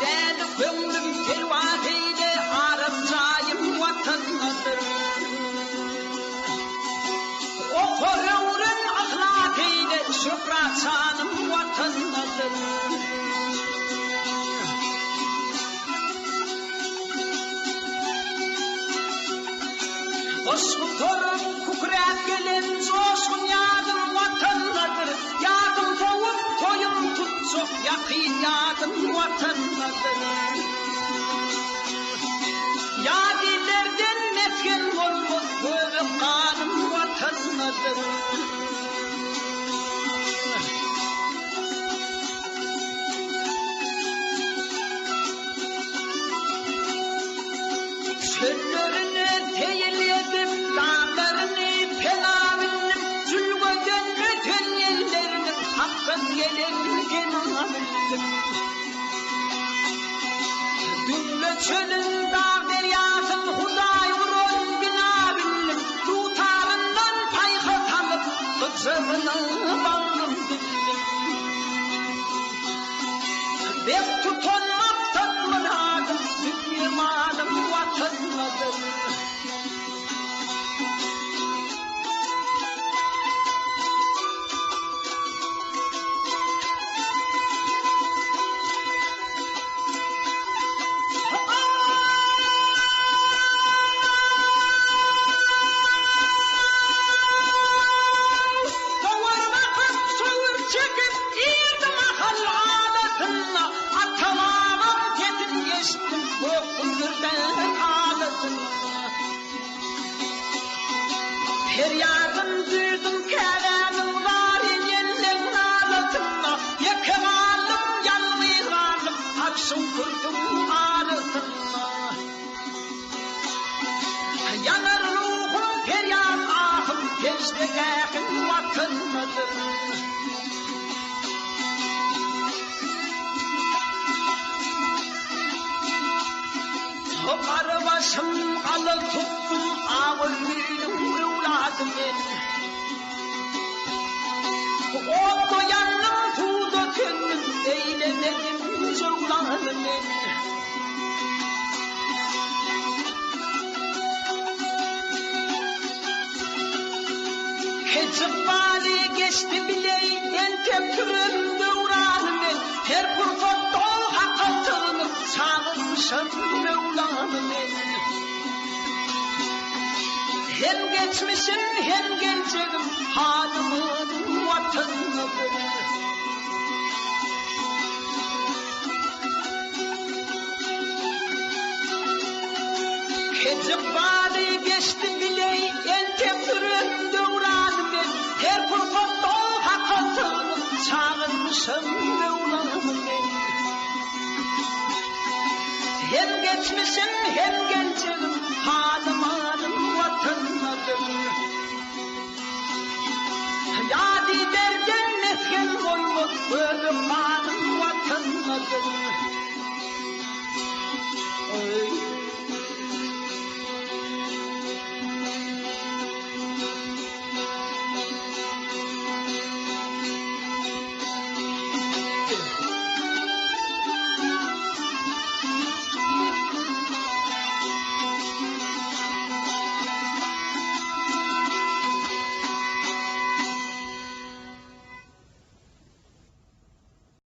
Deli gönlüm telvat eyle arayacağım vatandadır. Okur ömrün ahlak eyle şöhret sanım vatandadır. Oskutorun kukrep gelen coşkun yadım vatandadır. Yadım toğup toyum tutsak yakın yadım vatandadır. Yadilerden metken olmaz böyle kanım vatandadır. Çöllerini teyil edip dağlarını fena bildim. Zülgöden öten ellerinin hakkın gelen gena bildim. Dülle çölün dağ deryasın huday vurun bina bildim. Tutarından payha tanıp kızımını bağlım bildim. Bek tutunmak tatlınadım, imanım vatanladım. Feryadım duydum keremim var yenlerin ağlatına. Yakamalım yanlıyranım aksın kurdum ağrısına. Yanar ruhum feryat ahım peştegahım vatanmadır. Topar başım alı tuttum ağır büyüdüm evladım ben. O doyanım tuğda könlüm eylemedim zorlanım ben. Keçip bali geçti bile en tepkürüm devranım ben. Her fırsatta o hakatını sağılmışım Mevlamım ben. Hem geçmişim hem geleceğim halımın vatanıdır. Keçip bali geçti bile en tepkürüm devranım ben. Her fırsatta o hakatını sağılmışım Mevlamım ben. Hem geçmişim hem geleceğim halim vatanıdır. Yadi derden mesken olmaz böyle halim vatanıdır.